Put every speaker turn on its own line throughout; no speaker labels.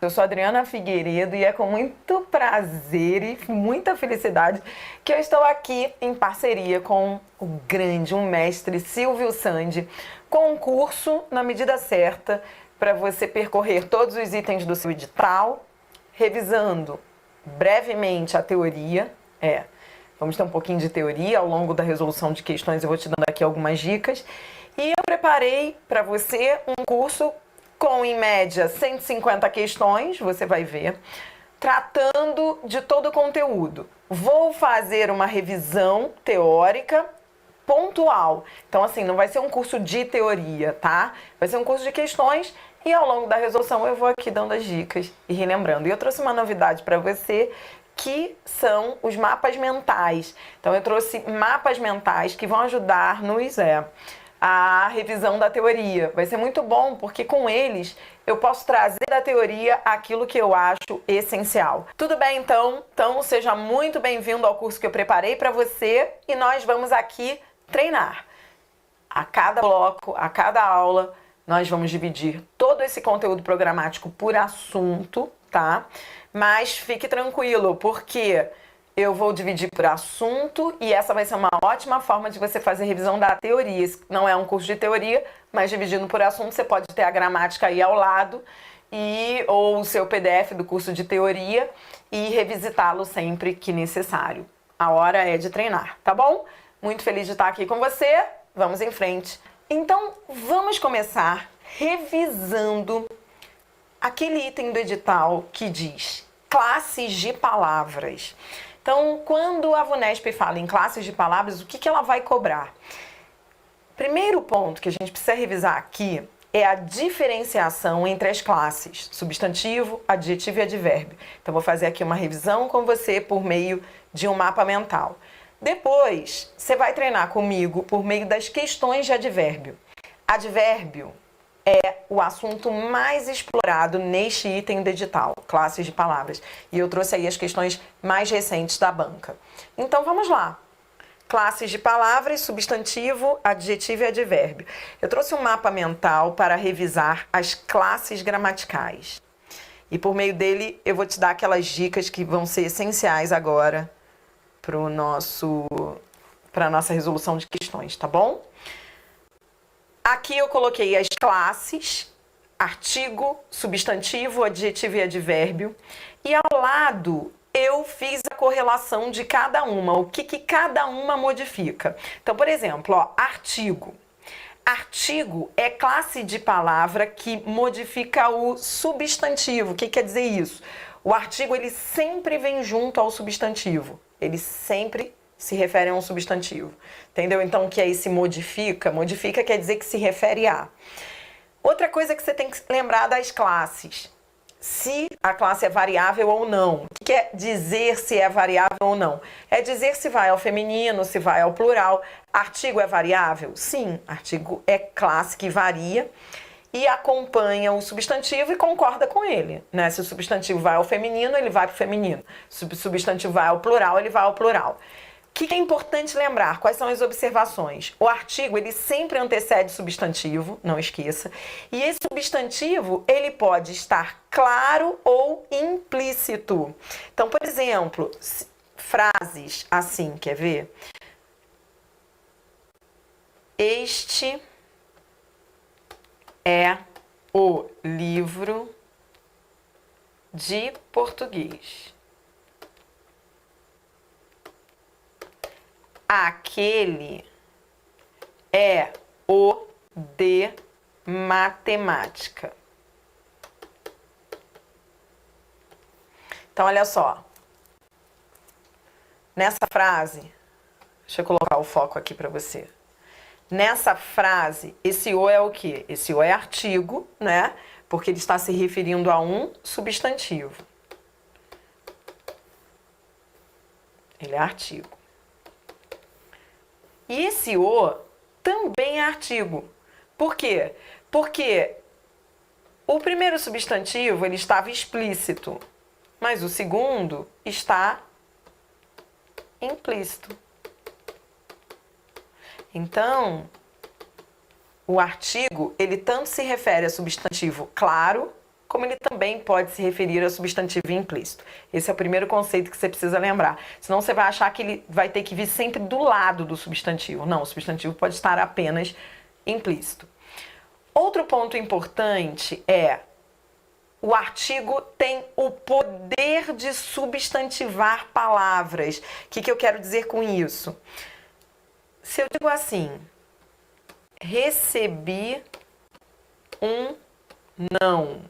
Eu sou Adriana Figueiredo e é com muito prazer e muita felicidade que eu estou aqui em parceria com o mestre Silvio Sandi, com um curso na medida certa para você percorrer todos os itens do seu edital, revisando brevemente a teoria. Vamos ter um pouquinho de teoria ao longo da resolução de questões, eu vou te dando aqui algumas dicas. E eu preparei para você um curso com, em média, 150 questões, você vai ver, tratando de todo o conteúdo. Vou fazer uma revisão teórica pontual. Então, assim, não vai ser um curso de teoria, tá? Vai ser um curso de questões e ao longo da resolução eu vou aqui dando as dicas e relembrando. E eu trouxe uma novidade para você, que são os mapas mentais. Então, eu trouxe mapas mentais que vão ajudar-nos a revisão da teoria. Vai ser muito bom, porque com eles eu posso trazer da teoria aquilo que eu acho essencial. Tudo bem, então? Então, seja muito bem-vindo ao curso que eu preparei para você e nós vamos aqui treinar. A cada bloco, a cada aula, nós vamos dividir todo esse conteúdo programático por assunto, tá? Mas fique tranquilo, porque eu vou dividir por assunto e essa vai ser uma ótima forma de você fazer revisão da teoria. Esse não é um curso de teoria, mas dividindo por assunto você pode ter a gramática aí ao lado ou o seu PDF do curso de teoria e revisitá-lo sempre que necessário. A hora é de treinar, tá bom? Muito feliz de estar aqui com você. Vamos em frente. Então, vamos começar revisando aquele item do edital que diz classes de palavras. Então, quando a VUNESP fala em classes de palavras, o que ela vai cobrar? Primeiro ponto que a gente precisa revisar aqui é a diferenciação entre as classes, substantivo, adjetivo e advérbio. Então, vou fazer aqui uma revisão com você por meio de um mapa mental. Depois, você vai treinar comigo por meio das questões de advérbio. Advérbio é o assunto mais explorado neste item do edital, classes de palavras. E eu trouxe aí as questões mais recentes da banca. Então, vamos lá. Classes de palavras, substantivo, adjetivo e advérbio. Eu trouxe um mapa mental para revisar as classes gramaticais. E por meio dele, eu vou te dar aquelas dicas que vão ser essenciais agora para a nossa resolução de questões, tá bom? Aqui eu coloquei as classes, artigo, substantivo, adjetivo e advérbio. E ao lado eu fiz a correlação de cada uma, o que cada uma modifica. Então, por exemplo, artigo. Artigo é classe de palavra que modifica o substantivo. O que quer dizer isso? O artigo ele sempre vem junto ao substantivo. Ele sempre se refere a um substantivo. Entendeu? Então, o que aí se modifica? Modifica quer dizer que se refere a. Outra coisa que você tem que lembrar das classes. Se a classe é variável ou não. O que quer dizer se é variável ou não? É dizer se vai ao feminino, se vai ao plural. Artigo é variável? Sim, artigo é classe que varia e acompanha o substantivo e concorda com ele, né? Se o substantivo vai ao feminino, ele vai para o feminino. Se o substantivo vai ao plural, ele vai ao plural. O que é importante lembrar? Quais são as observações? O artigo, ele sempre antecede o substantivo, não esqueça. E esse substantivo, ele pode estar claro ou implícito. Então, por exemplo, frases assim, quer ver? Este é o livro de português. Aquele é o de matemática. Então, olha só. Nessa frase, deixa eu colocar o foco aqui para você. Nessa frase, esse o é o quê? Esse o é artigo, né? Porque ele está se referindo a um substantivo. Ele é artigo. E esse o também é artigo. Por quê? Porque o primeiro substantivo ele estava explícito, mas o segundo está implícito. Então, o artigo, ele tanto se refere a substantivo claro como ele também pode se referir a substantivo implícito. Esse é o primeiro conceito que você precisa lembrar. Senão você vai achar que ele vai ter que vir sempre do lado do substantivo. Não, o substantivo pode estar apenas implícito. Outro ponto importante é: o artigo tem o poder de substantivar palavras. O que eu quero dizer com isso? Se eu digo assim, recebi um não.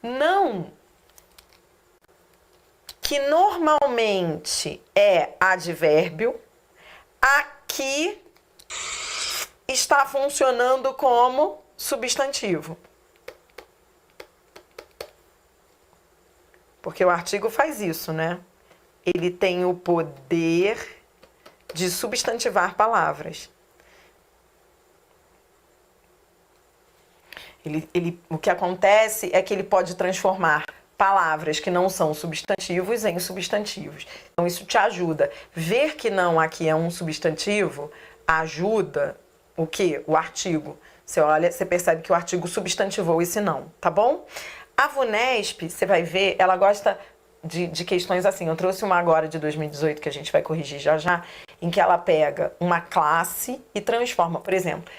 Não, que normalmente é advérbio, aqui está funcionando como substantivo. Porque o artigo faz isso, né? Ele tem o poder de substantivar palavras. O que acontece é que ele pode transformar palavras que não são substantivos em substantivos. Então, isso te ajuda. Ver que não aqui é um substantivo ajuda o quê? O artigo. Você olha, você percebe que o artigo substantivou esse não, tá bom? A VUNESP, você vai ver, ela gosta de questões assim. Eu trouxe uma agora de 2018, que a gente vai corrigir já já, em que ela pega uma classe e transforma. Por exemplo,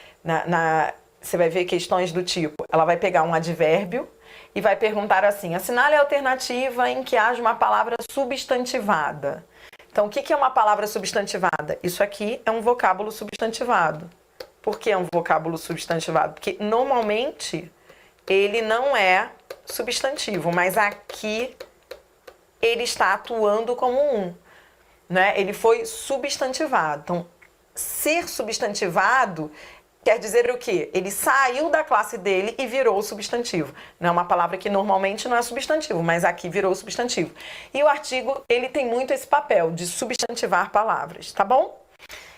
você vai ver questões do tipo, ela vai pegar um advérbio e vai perguntar assim: assinale a alternativa em que haja uma palavra substantivada. Então, o que é uma palavra substantivada? Isso aqui é um vocábulo substantivado. Por que é um vocábulo substantivado? Porque normalmente ele não é substantivo, mas aqui ele está atuando como um, né? Ele foi substantivado. Então, ser substantivado quer dizer o quê? Ele saiu da classe dele e virou substantivo. Não é uma palavra que normalmente não é substantivo, mas aqui virou substantivo. E o artigo, ele tem muito esse papel de substantivar palavras, tá bom?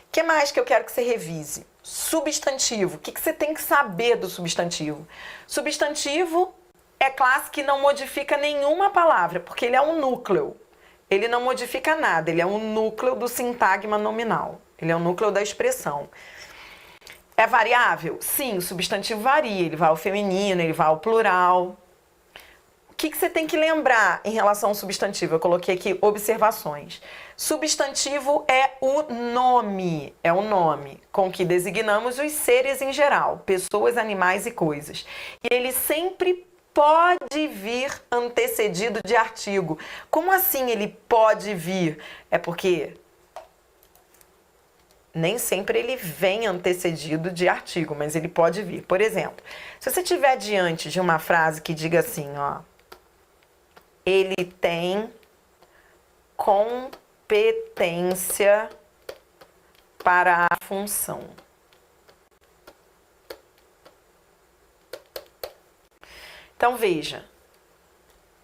O que mais que eu quero que você revise? Substantivo. O que você tem que saber do substantivo? Substantivo é classe que não modifica nenhuma palavra, porque ele é um núcleo. Ele não modifica nada, ele é um núcleo do sintagma nominal. Ele é um núcleo da expressão. É variável? Sim, o substantivo varia, ele vai ao feminino, ele vai ao plural. O que você tem que lembrar em relação ao substantivo? Eu coloquei aqui observações. Substantivo é o nome com que designamos os seres em geral, pessoas, animais e coisas. E ele sempre pode vir antecedido de artigo. Como assim ele pode vir? É porque nem sempre ele vem antecedido de artigo, mas ele pode vir. Por exemplo, se você estiver diante de uma frase que diga assim, ó, ele tem competência para a função. Então, veja,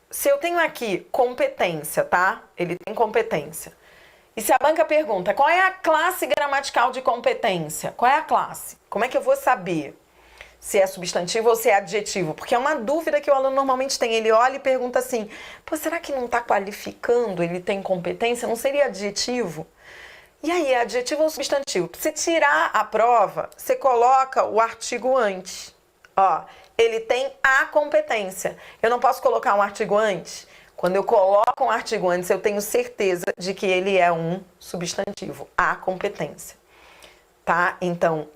se eu tenho aqui competência, tá? Ele tem competência. E se a banca pergunta, qual é a classe gramatical de competência? Qual é a classe? Como é que eu vou saber se é substantivo ou se é adjetivo? Porque é uma dúvida que o aluno normalmente tem. Ele olha e pergunta assim, pô, será que não está qualificando? Ele tem competência? Não seria adjetivo? E aí, é adjetivo ou substantivo? Para você tirar a prova, você coloca o artigo antes. Ó, ele tem a competência. Eu não posso colocar um artigo antes? Quando eu coloco um artigo antes, eu tenho certeza de que ele é um substantivo, a competência, tá? Então,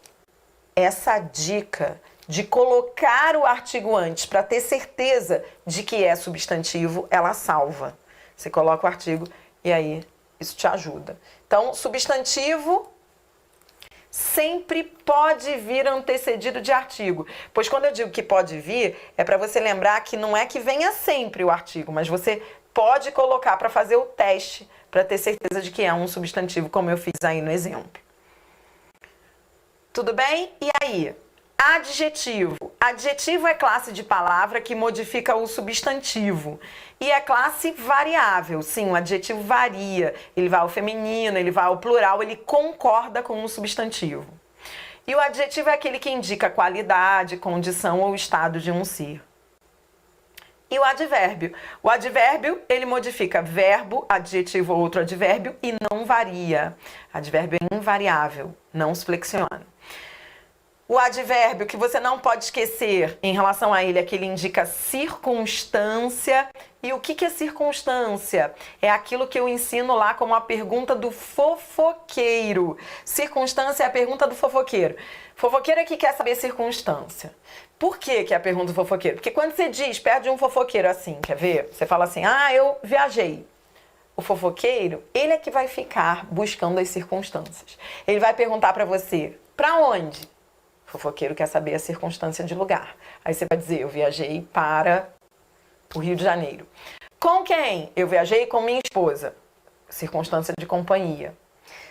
essa dica de colocar o artigo antes para ter certeza de que é substantivo, ela salva. Você coloca o artigo e aí isso te ajuda. Então, substantivo sempre pode vir antecedido de artigo. Pois quando eu digo que pode vir, é para você lembrar que não é que venha sempre o artigo, mas você pode colocar para fazer o teste, para ter certeza de que é um substantivo, como eu fiz aí no exemplo. Tudo bem? E aí? Adjetivo. Adjetivo é classe de palavra que modifica o substantivo. E é classe variável. Sim, o adjetivo varia. Ele vai ao feminino, ele vai ao plural, ele concorda com o substantivo. E o adjetivo é aquele que indica qualidade, condição ou estado de um ser. E o advérbio? O advérbio, ele modifica verbo, adjetivo ou outro advérbio e não varia. Advérbio é invariável, não se flexiona. O advérbio que você não pode esquecer em relação a ele é que ele indica circunstância. E o que é circunstância? É aquilo que eu ensino lá como a pergunta do fofoqueiro. Circunstância é a pergunta do fofoqueiro. Fofoqueiro é que quer saber circunstância. Por que é a pergunta do fofoqueiro? Porque quando você diz perto de um fofoqueiro assim, quer ver? Você fala assim, eu viajei. O fofoqueiro, ele é que vai ficar buscando as circunstâncias. Ele vai perguntar pra você, pra onde? O fofoqueiro quer saber a circunstância de lugar. Aí você vai dizer, eu viajei para o Rio de Janeiro. Com quem? Eu viajei com minha esposa. Circunstância de companhia.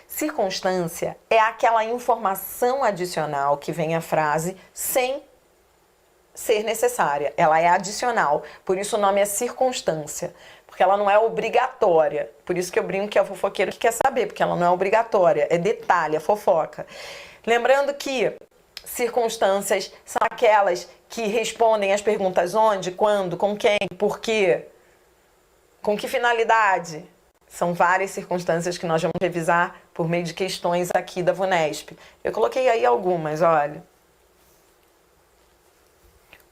Circunstância é aquela informação adicional que vem à frase sem ser necessária. Ela é adicional. Por isso o nome é circunstância. Porque ela não é obrigatória. Por isso que eu brinco que é o fofoqueiro que quer saber. Porque ela não é obrigatória. É detalhe, é fofoca. Lembrando que circunstâncias são aquelas que respondem às perguntas onde, quando, com quem, por quê, com que finalidade. São várias circunstâncias que nós vamos revisar por meio de questões aqui da VUNESP. Eu coloquei aí algumas, olha.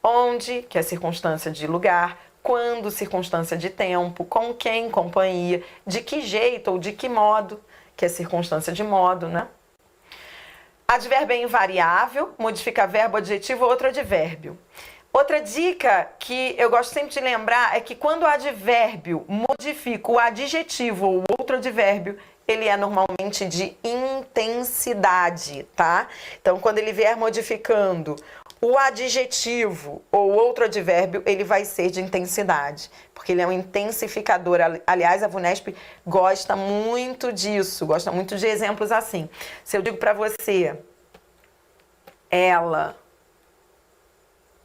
Onde, que é circunstância de lugar, quando, circunstância de tempo, com quem, companhia, de que jeito ou de que modo, que é circunstância de modo, né? Advérbio é invariável, modifica verbo, adjetivo ou outro advérbio. Outra dica que eu gosto sempre de lembrar é que quando o advérbio modifica o adjetivo ou outro advérbio, ele é normalmente de intensidade, tá? Então, quando ele vier modificando o adjetivo ou outro advérbio, ele vai ser de intensidade, porque ele é um intensificador. Aliás, a VUNESP gosta muito disso, gosta muito de exemplos assim. Se eu digo para você, ela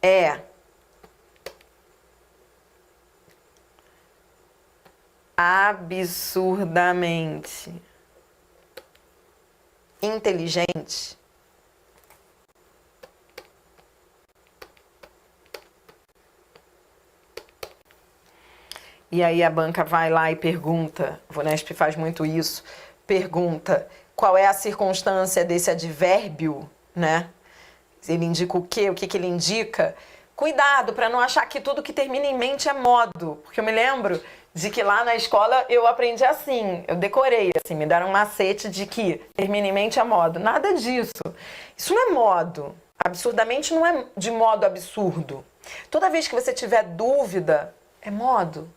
é absurdamente inteligente, e aí a banca vai lá e pergunta, a VUNESP faz muito isso, pergunta qual é a circunstância desse advérbio, né? Ele indica o quê? O que ele indica? Cuidado para não achar que tudo que termina em mente é modo, porque eu me lembro de que lá na escola eu aprendi assim, eu decorei assim, me deram um macete de que termina em mente é modo. Nada disso. Isso não é modo. Absurdamente não é de modo absurdo. Toda vez que você tiver dúvida, é modo.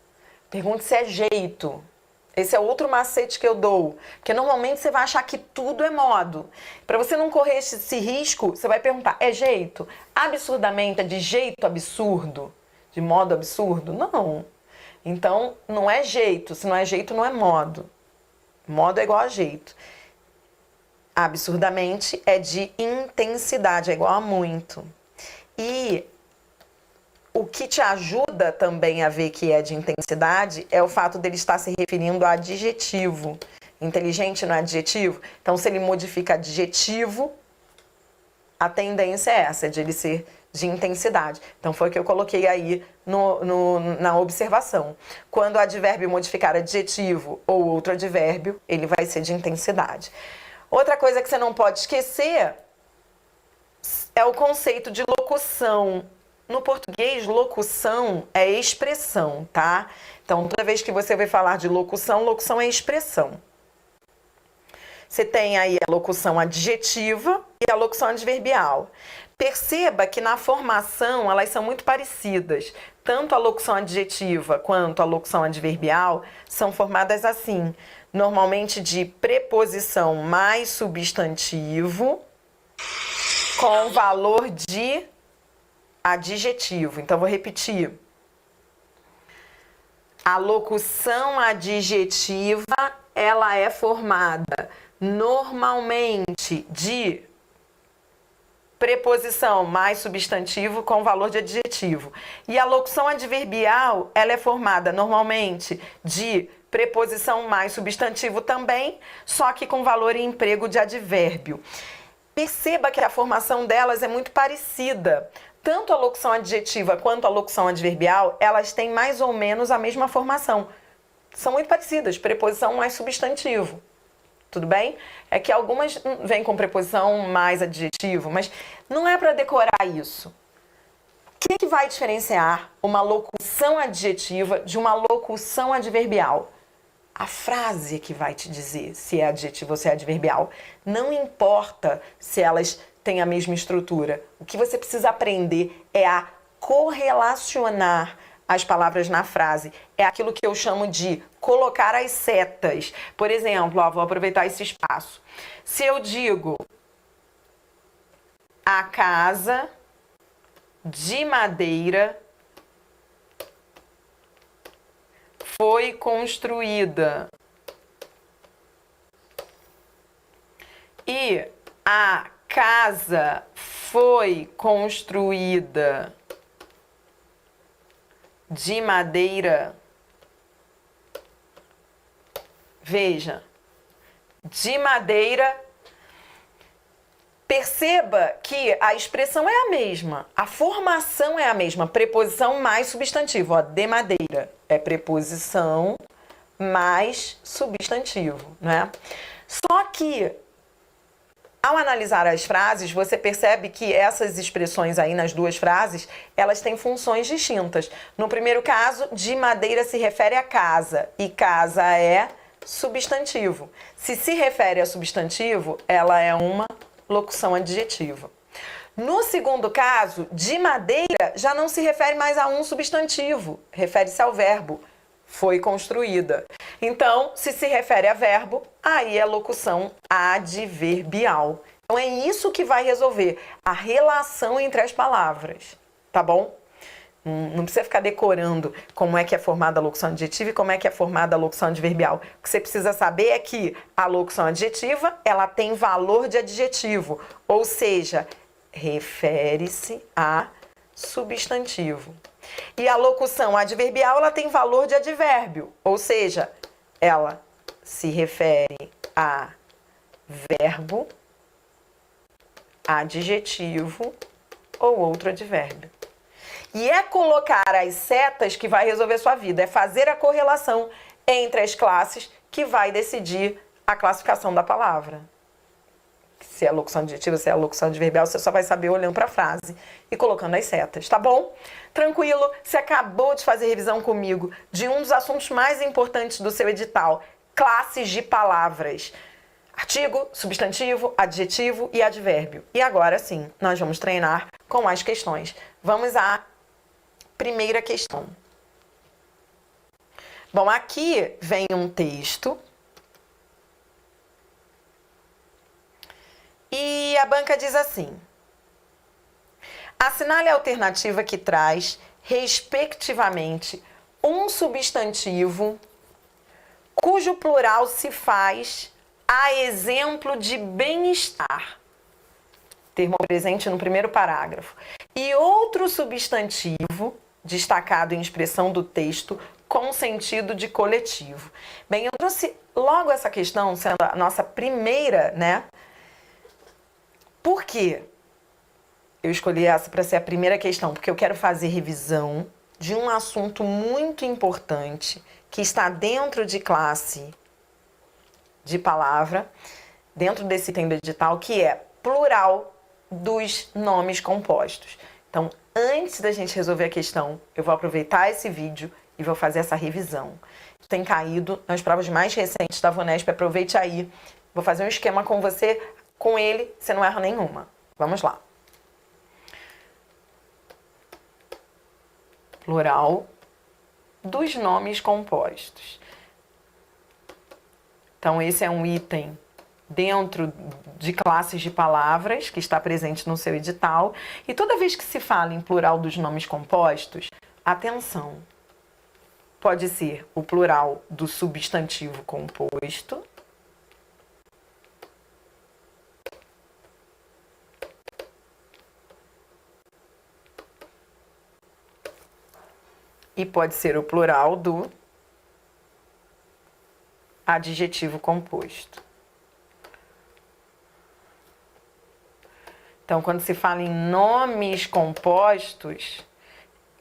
Pergunte se é jeito. Esse é outro macete que eu dou. Porque normalmente você vai achar que tudo é modo. Para você não correr esse risco, você vai perguntar, é jeito? Absurdamente é de jeito absurdo? De modo absurdo? Não. Então, não é jeito. Se não é jeito, não é modo. Modo é igual a jeito. Absurdamente é de intensidade, é igual a muito. E o que te ajuda também a ver que é de intensidade é o fato dele estar se referindo a adjetivo. Inteligente não é adjetivo? Então, se ele modifica adjetivo, a tendência é essa, de ele ser de intensidade. Então, foi o que eu coloquei aí na observação. Quando o advérbio modificar adjetivo ou outro advérbio, ele vai ser de intensidade. Outra coisa que você não pode esquecer é o conceito de locução. No português, locução é expressão, tá? Então, toda vez que você vai falar de locução, locução é expressão. Você tem aí a locução adjetiva e a locução adverbial. Perceba que na formação elas são muito parecidas. Tanto a locução adjetiva quanto a locução adverbial são formadas assim, normalmente de preposição mais substantivo com valor de adjetivo. Então, vou repetir. A locução adjetiva, ela é formada normalmente de preposição mais substantivo com valor de adjetivo. E a locução adverbial, ela é formada normalmente de preposição mais substantivo também, só que com valor e emprego de advérbio. Perceba que a formação delas é muito parecida. Tanto a locução adjetiva quanto a locução adverbial, elas têm mais ou menos a mesma formação. São muito parecidas, preposição mais substantivo. tudo bem? É que algumas vêm com preposição mais adjetivo, mas não é para decorar isso. O que vai diferenciar uma locução adjetiva de uma locução adverbial? A frase que vai te dizer se é adjetivo ou se é adverbial. Não importa se elas têm a mesma estrutura. O que você precisa aprender é a correlacionar as palavras na frase. É aquilo que eu chamo de colocar as setas. Por exemplo, vou aproveitar esse espaço. Se eu digo a casa de madeira foi construída e a casa foi construída de madeira. Veja, de madeira. Perceba que a expressão é a mesma, a formação é a mesma, preposição mais substantivo. Ó, de madeira é preposição mais substantivo, né? Só que, ao analisar as frases, você percebe que essas expressões aí nas duas frases, elas têm funções distintas. No primeiro caso, de madeira se refere a casa e casa é substantivo. Se refere a substantivo, ela é uma locução adjetiva. No segundo caso, de madeira já não se refere mais a um substantivo, refere-se ao verbo, foi construída. Então, se refere a verbo, aí é locução adverbial. Então é isso que vai resolver a relação entre as palavras, tá bom? Não precisa ficar decorando como é que é formada a locução adjetiva e como é que é formada a locução adverbial. O que você precisa saber é que a locução adjetiva, ela tem valor de adjetivo, ou seja, refere-se a substantivo. E a locução adverbial, ela tem valor de advérbio, ou seja, ela se refere a verbo, adjetivo ou outro advérbio. E é colocar as setas que vai resolver sua vida, é fazer a correlação entre as classes que vai decidir a classificação da palavra. Se é locução adjetiva, se é locução adverbial, você só vai saber olhando para a frase e colocando as setas, tá bom? Tranquilo, você acabou de fazer revisão comigo de um dos assuntos mais importantes do seu edital, classes de palavras. Artigo, substantivo, adjetivo e advérbio. E agora sim, nós vamos treinar com as questões. Vamos à primeira questão. Bom, aqui vem um texto. E a banca diz assim: assinale a alternativa que traz, respectivamente, um substantivo cujo plural se faz a exemplo de bem-estar, termo presente no primeiro parágrafo, e outro substantivo destacado em expressão do texto com sentido de coletivo. Bem, eu trouxe logo essa questão sendo a nossa primeira, né? Por quê? Eu escolhi essa para ser a primeira questão, porque eu quero fazer revisão de um assunto muito importante que está dentro de classe de palavra, dentro desse item do edital, que é plural dos nomes compostos. Então, antes da gente resolver a questão, eu vou aproveitar esse vídeo e vou fazer essa revisão. Tem caído nas provas mais recentes da VUNESP, aproveite aí. Vou fazer um esquema com você, com ele, você não erra nenhuma. Vamos lá. Plural dos nomes compostos. Então, esse é um item dentro de classes de palavras que está presente no seu edital. E toda vez que se fala em plural dos nomes compostos, atenção, pode ser o plural do substantivo composto, e pode ser o plural do adjetivo composto. Então, quando se fala em nomes compostos,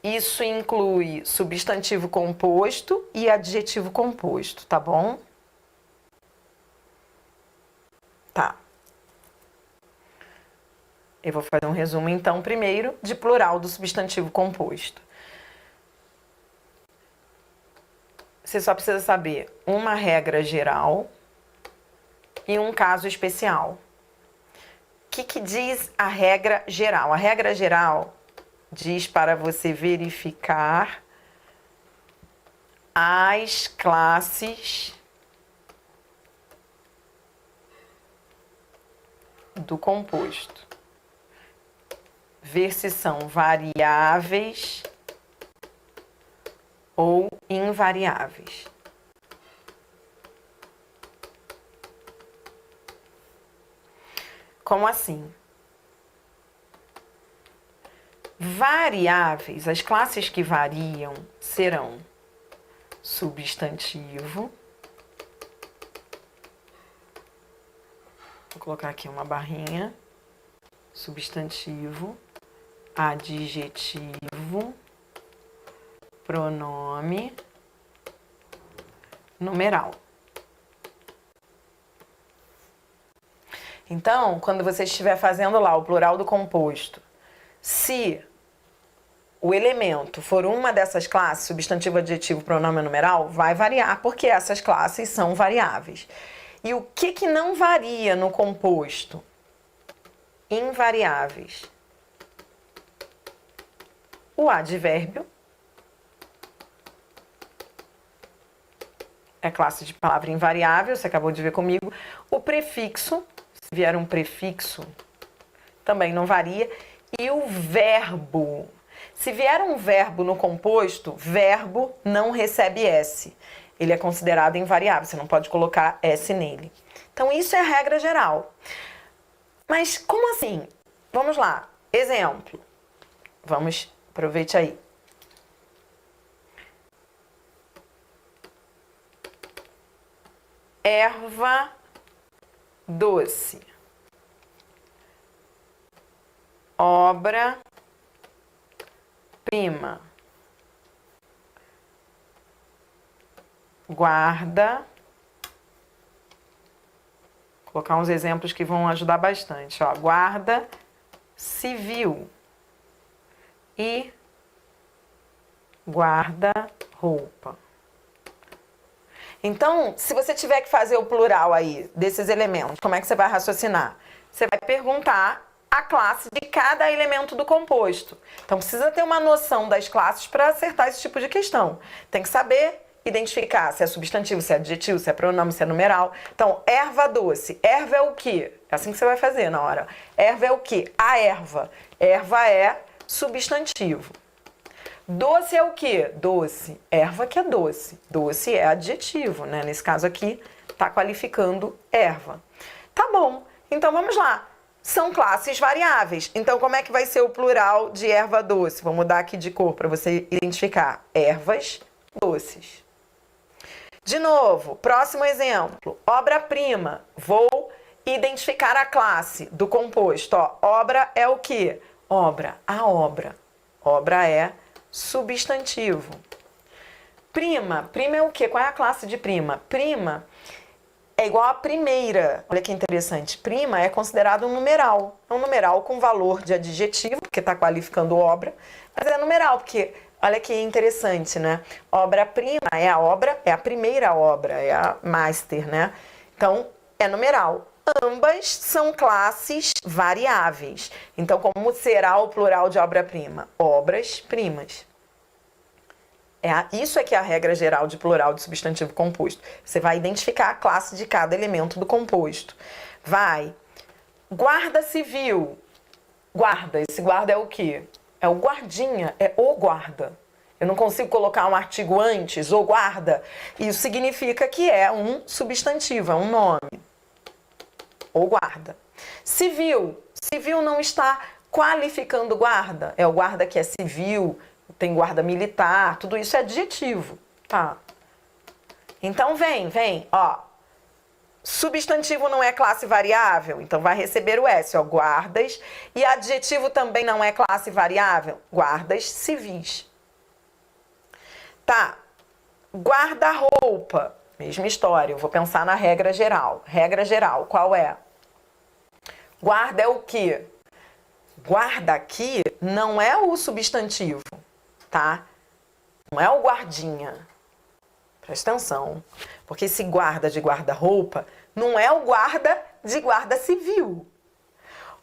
isso inclui substantivo composto e adjetivo composto, tá bom? Tá. Eu vou fazer um resumo, então, primeiro, de plural do substantivo composto. Você só precisa saber uma regra geral e um caso especial. O que diz a regra geral? A regra geral diz para você verificar as classes do composto. Ver se são variáveis ou invariáveis. Como assim? Variáveis, as classes que variam serão substantivo. Vou colocar aqui uma barrinha. Substantivo, adjetivo, pronome, numeral. Então, quando você estiver fazendo lá o plural do composto, se o elemento for uma dessas classes, substantivo, adjetivo, pronome, numeral, vai variar, porque essas classes são variáveis. E o que não varia no composto? Invariáveis. O advérbio é classe de palavra invariável, você acabou de ver comigo. O prefixo, se vier um prefixo, também não varia. E o verbo. Se vier um verbo no composto, verbo não recebe S. Ele é considerado invariável, você não pode colocar S nele. Então, isso é a regra geral. Mas como assim? Vamos lá. Exemplo. Vamos, aproveite aí. Erva doce. Obra prima. Guarda. Vou colocar uns exemplos que vão ajudar bastante. Ó, guarda civil e guarda-roupa. Então, se você tiver que fazer o plural aí desses elementos, como é que você vai raciocinar? Você vai perguntar a classe de cada elemento do composto. Então, precisa ter uma noção das classes para acertar esse tipo de questão. Tem que saber identificar se é substantivo, se é adjetivo, se é pronome, se é numeral. Então, erva doce. Erva é o quê? É assim que você vai fazer na hora. Erva é o quê? A erva. Erva é substantivo. Doce é o quê? Doce. Erva que é doce. Doce é adjetivo, né? Nesse caso aqui, tá qualificando erva. Tá bom. Então, vamos lá. São classes variáveis. Então, como é que vai ser o plural de erva doce? Vou mudar aqui de cor para você identificar. Ervas doces. De novo, próximo exemplo. Obra-prima. Vou identificar a classe do composto. Ó, obra é o quê? Obra. A obra. Obra é substantivo. Prima. Prima é o quê? Qual é a classe de prima? Prima é igual a primeira. Olha que interessante. Prima é considerado um numeral. É um numeral com valor de adjetivo, porque está qualificando obra, mas é numeral, porque olha que interessante, né? Obra-prima é a obra, é a primeira obra, é a master, né? Então, é numeral. Ambas são classes variáveis. Então, como será o plural de obra-prima? Obras-primas. Isso é que é a regra geral de plural de substantivo composto. Você vai identificar a classe de cada elemento do composto. Vai. Guarda civil. Guarda. Esse guarda é o quê? É o guardinha, é o guarda. Eu não consigo colocar um artigo antes, o guarda. Isso significa que é um substantivo, é um nome. O guarda. Civil. Civil não está qualificando guarda. É o guarda que é civil, tem guarda militar, tudo isso é adjetivo, tá? Então vem, ó. Substantivo não é classe variável, então vai receber o S, ó, guardas. E adjetivo também não é classe variável, guardas civis. Tá. Guarda-roupa, mesma história, eu vou pensar na regra geral. Regra geral, qual é? Guarda é o quê? Guarda aqui não é o substantivo, tá? Não é o guardinha. Presta atenção. Porque esse guarda de guarda-roupa não é o guarda de guarda civil.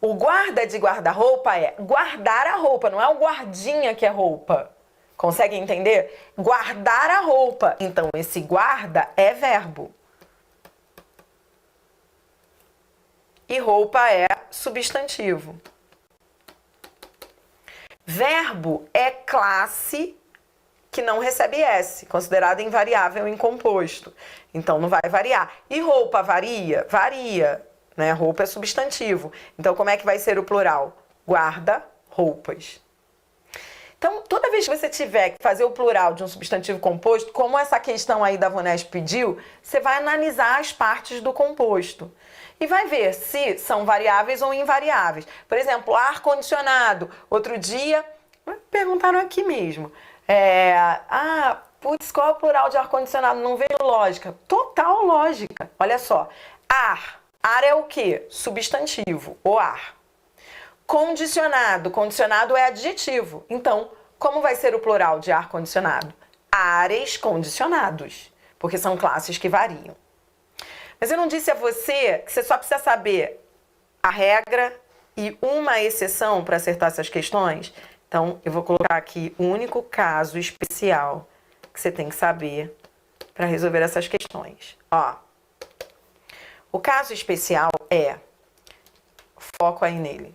O guarda de guarda-roupa é guardar a roupa, não é o guardinha que é roupa. Consegue entender? Guardar a roupa. Então, esse guarda é verbo. E roupa é substantivo. Verbo é classe que não recebe S, considerada invariável em composto. Então, não vai variar. E roupa varia? Varia. Né? Roupa é substantivo. Então, como é que vai ser o plural? Guarda-roupas. Então, toda vez que você tiver que fazer o plural de um substantivo composto, como essa questão aí da Vunesp pediu, você vai analisar as partes do composto. E vai ver se são variáveis ou invariáveis. Por exemplo, ar-condicionado. Outro dia, perguntaram aqui mesmo. Putz, qual é o plural de ar-condicionado? Não vejo lógica. Total lógica. Olha só. Ar. Ar é o quê? Substantivo, o ar. Condicionado. Condicionado é adjetivo. Então, como vai ser o plural de ar-condicionado? Ares condicionados. Porque são classes que variam. Mas eu não disse a você que você só precisa saber a regra e uma exceção para acertar essas questões? Então, eu vou colocar aqui o único caso especial que você tem que saber para resolver essas questões. Ó, o caso especial é, foco aí nele,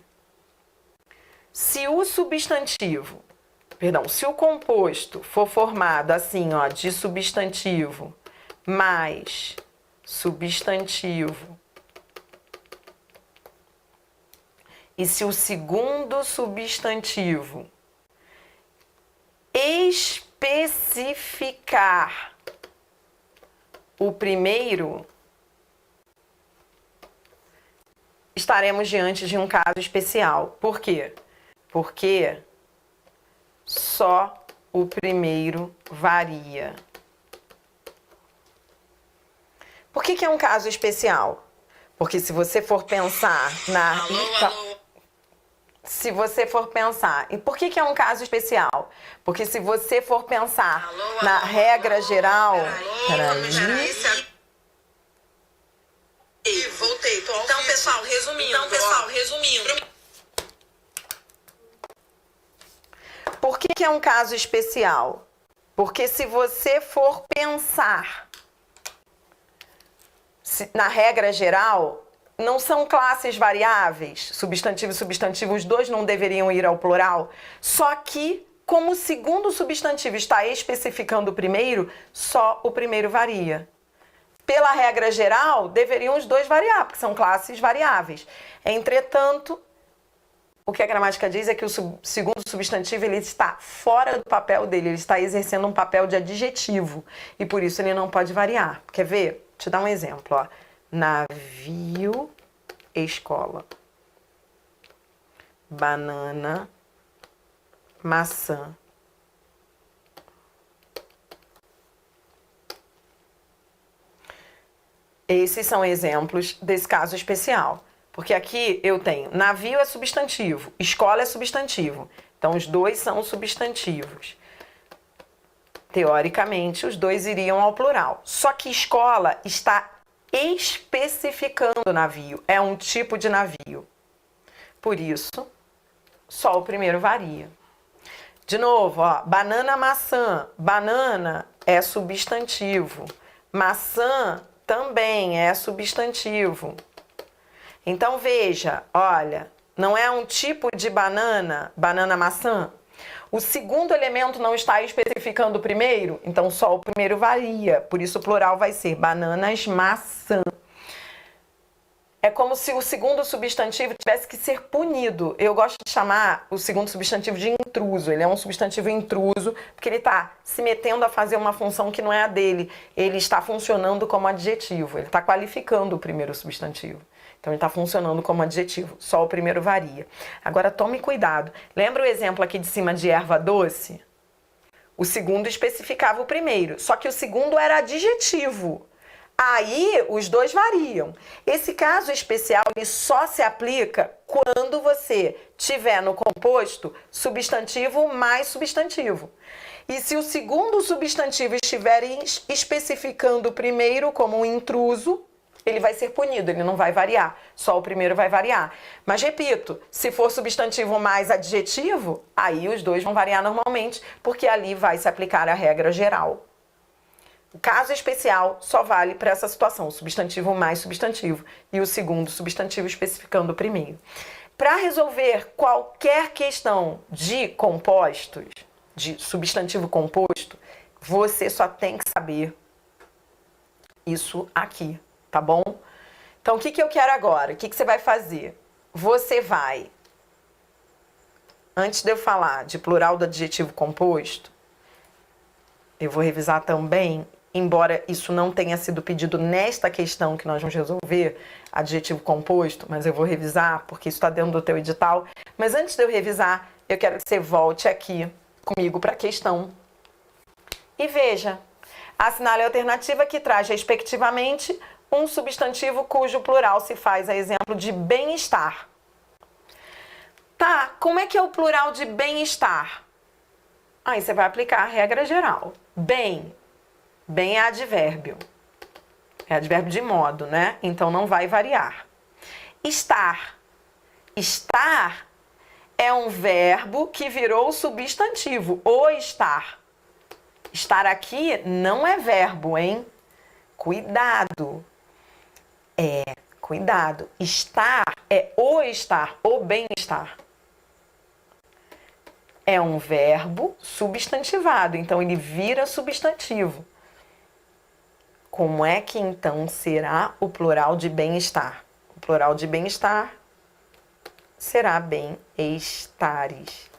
se o substantivo, se o composto for formado assim, ó, de substantivo mais substantivo, e se o segundo substantivo especificar o primeiro, estaremos diante de um caso especial. Por quê? Porque só o primeiro varia. Por que é um caso especial? Porque se você for pensar na... Se você for pensar... E por que é um caso especial? Porque se você for pensar na regra geral... Peraí.
Voltei. Então, pessoal, resumindo.
Por que é um caso especial? Porque se você for pensar na regra geral, não são classes variáveis, substantivo e substantivo, os dois não deveriam ir ao plural, só que, como o segundo substantivo está especificando o primeiro, só o primeiro varia. Pela regra geral, deveriam os dois variar, porque são classes variáveis. Entretanto, o que a gramática diz é que o segundo substantivo ele está fora do papel dele, ele está exercendo um papel de adjetivo, e por isso ele não pode variar. Quer ver? Vou te dar um exemplo. Ó. Navio, escola. Banana, maçã. Esses são exemplos desse caso especial. Porque aqui eu tenho navio é substantivo, escola é substantivo. Então, os dois são substantivos. Teoricamente, os dois iriam ao plural. Só que escola está especificando navio. É um tipo de navio. Por isso, só o primeiro varia. De novo, ó, banana, maçã. Banana é substantivo. Maçã também é substantivo. Então, veja, olha, não é um tipo de banana, banana-maçã? O segundo elemento não está especificando o primeiro, então só o primeiro varia. Por isso o plural vai ser bananas-maçã. É como se o segundo substantivo tivesse que ser punido. Eu gosto de chamar o segundo substantivo de intruso. Ele é um substantivo intruso porque ele está se metendo a fazer uma função que não é a dele. Ele está funcionando como adjetivo. Ele está qualificando o primeiro substantivo. Então, ele está funcionando como adjetivo. Só o primeiro varia. Agora, tome cuidado. Lembra o exemplo aqui de cima de erva doce? O segundo especificava o primeiro. Só que o segundo era adjetivo. Aí, os dois variam. Esse caso especial, ele só se aplica quando você tiver no composto substantivo mais substantivo. E se o segundo substantivo estiver especificando o primeiro como um intruso, ele vai ser punido, ele não vai variar. Só o primeiro vai variar. Mas, repito, se for substantivo mais adjetivo, aí os dois vão variar normalmente, porque ali vai se aplicar a regra geral. O caso especial só vale para essa situação, o substantivo mais substantivo e o segundo substantivo especificando o primeiro. Para resolver qualquer questão de compostos, de substantivo composto, você só tem que saber isso aqui, tá bom? Então, o que eu quero agora? O que você vai fazer? Você vai, antes de eu falar de plural do adjetivo composto, eu vou revisar também, embora isso não tenha sido pedido nesta questão que nós vamos resolver, adjetivo composto, mas eu vou revisar porque isso está dentro do teu edital. Mas antes de eu revisar, eu quero que você volte aqui comigo para a questão e veja. Assinale a alternativa que traz, respectivamente, um substantivo cujo plural se faz a exemplo de bem-estar. Tá, como é que é o plural de bem-estar? Aí você vai aplicar a regra geral. Bem é advérbio. É advérbio de modo, né? Então não vai variar. Estar. Estar é um verbo que virou substantivo. O estar. Estar aqui não é verbo, hein? Cuidado. Cuidado. Estar é o bem-estar. É um verbo substantivado, então ele vira substantivo. Como é que então será o plural de bem-estar? O plural de bem-estar será bem-estares.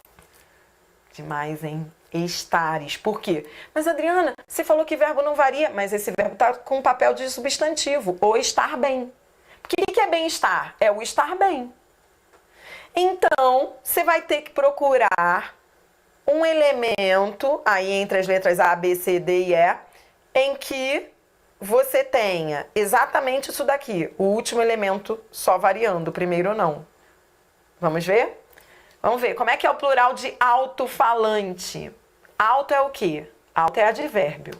Demais, hein? Estares. Por quê? Mas, Adriana, você falou que verbo não varia, mas esse verbo está com papel de substantivo, ou estar bem. Porque o que é bem-estar? É o estar bem. Então, você vai ter que procurar um elemento, aí entre as letras A, B, C, D e E, em que você tenha exatamente isso daqui, o último elemento só variando, o primeiro não. Vamos ver? Vamos ver, como é que é o plural de alto-falante? Alto é o quê? Alto é advérbio.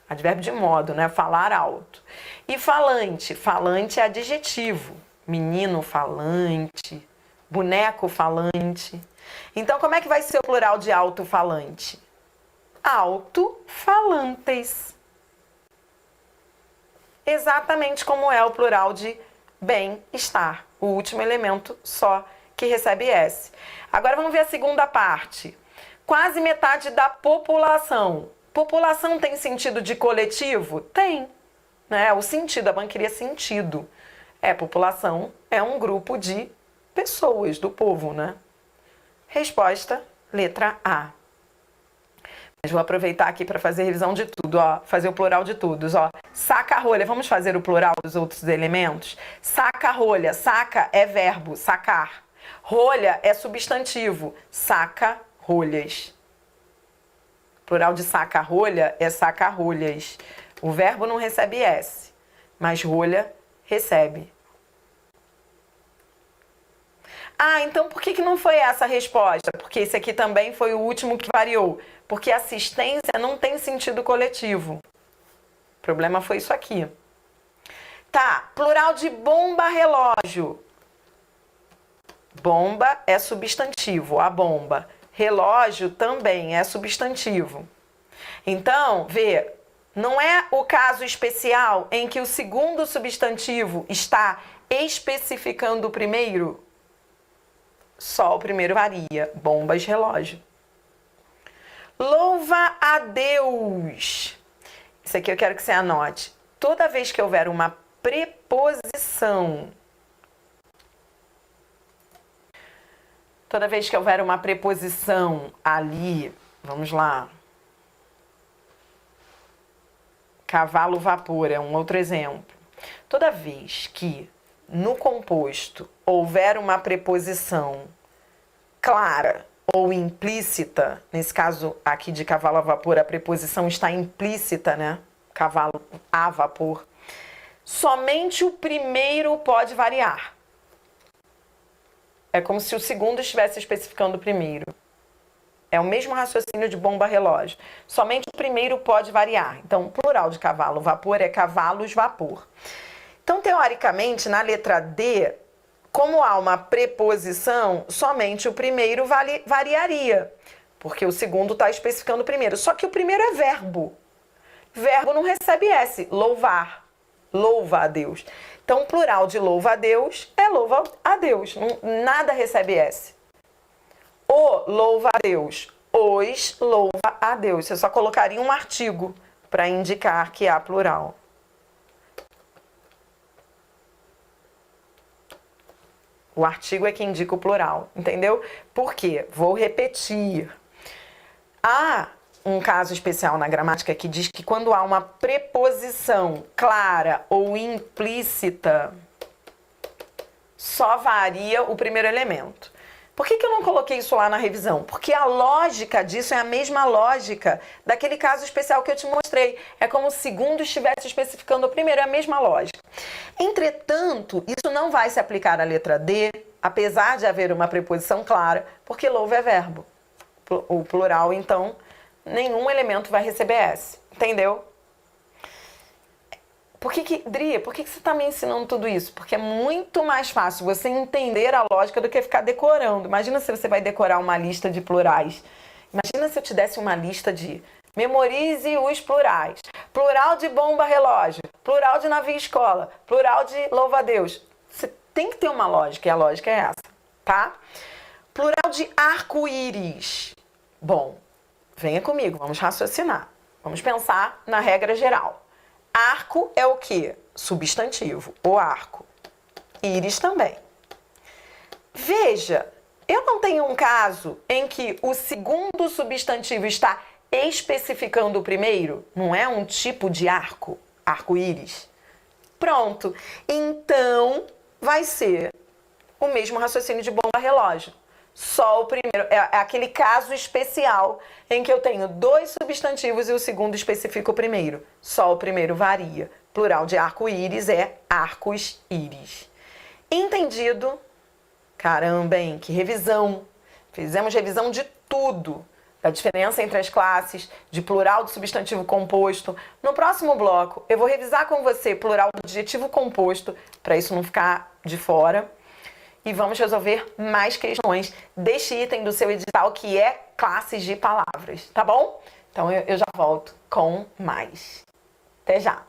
Advérbio de modo, né? Falar alto. E falante? Falante é adjetivo. Menino falante, boneco falante. Então, como é que vai ser o plural de alto-falante? Alto-falantes. Exatamente como é o plural de bem-estar. O último elemento só que recebe S. Agora vamos ver a segunda parte. Quase metade da população. População tem sentido de coletivo? Tem. Né? O sentido, a banca queria sentido. População é um grupo de pessoas, do povo, né? Resposta, letra A. Mas vou aproveitar aqui para fazer revisão de tudo, ó. Fazer o plural de todos, ó. Saca-rolha. Vamos fazer o plural dos outros elementos? Saca-rolha. Saca é verbo, sacar. Rolha é substantivo, saca-rolhas. Plural de saca-rolha é saca-rolhas. O verbo não recebe S, mas rolha recebe. Ah, então por que não foi essa a resposta? Porque esse aqui também foi o último que variou. Porque assistência não tem sentido coletivo. O problema foi isso aqui. Tá, plural de bomba-relógio. Bomba é substantivo, a bomba. Relógio também é substantivo. Então, vê, não é o caso especial em que o segundo substantivo está especificando o primeiro? Só o primeiro varia. Bombas, relógio. Louva a Deus. Isso aqui eu quero que você anote. Toda vez que houver uma preposição, ali, vamos lá. Cavalo, vapor é um outro exemplo. Toda vez que no composto houver uma preposição clara ou implícita, nesse caso aqui de cavalo a vapor, a preposição está implícita, né? Cavalo a vapor. somente o primeiro pode variar. É como se o segundo estivesse especificando o primeiro. É o mesmo raciocínio de bomba-relógio. Somente o primeiro pode variar. Então, o plural de cavalo, vapor é cavalos, vapor. Então, teoricamente, na letra D, como há uma preposição, somente o primeiro variaria. Porque o segundo está especificando o primeiro. Só que o primeiro é verbo. Verbo não recebe S. Louvar. Louva a Deus. Então, o plural de louva a Deus é louva a Deus. Nada recebe S. O louva a Deus. Os louva a Deus. Você só colocaria um artigo para indicar que há plural. O artigo é que indica o plural, entendeu? Por quê? Vou repetir. Há um caso especial na gramática que diz que quando há uma preposição clara ou implícita, só varia o primeiro elemento. Por que eu não coloquei isso lá na revisão? Porque a lógica disso é a mesma lógica daquele caso especial que eu te mostrei. É como se o segundo estivesse especificando o primeiro, é a mesma lógica. Entretanto, isso não vai se aplicar à letra D, apesar de haver uma preposição clara, porque louva é verbo. O plural, então, nenhum elemento vai receber S. Entendeu? Dri, por que você está me ensinando tudo isso? Porque é muito mais fácil você entender a lógica do que ficar decorando. Imagina se você vai decorar uma lista de plurais. Imagina se eu te desse uma lista de memorize os plurais. Plural de bomba-relógio, plural de navio-escola, plural de louva-a-Deus. Você tem que ter uma lógica, e a lógica é essa, tá? Plural de arco-íris. Bom, venha comigo, vamos raciocinar. Vamos pensar na regra geral. Arco é o quê? Substantivo, o arco. Íris também. Veja, eu não tenho um caso em que o segundo substantivo está especificando o primeiro? Não é um tipo de arco, arco-íris? Pronto. Então, vai ser o mesmo raciocínio de bomba-relógio. Só o primeiro, é aquele caso especial em que eu tenho dois substantivos e o segundo especifica o primeiro. Só o primeiro varia. Plural de arco-íris é arcos-íris. Entendido? Caramba, hein? Que revisão! Fizemos revisão de tudo. Da diferença entre as classes, de plural do substantivo composto. No próximo bloco, eu vou revisar com você plural do adjetivo composto, para isso não ficar de fora. E vamos resolver mais questões deste item do seu edital, que é classes de palavras, tá bom? Então eu já volto com mais. Até já!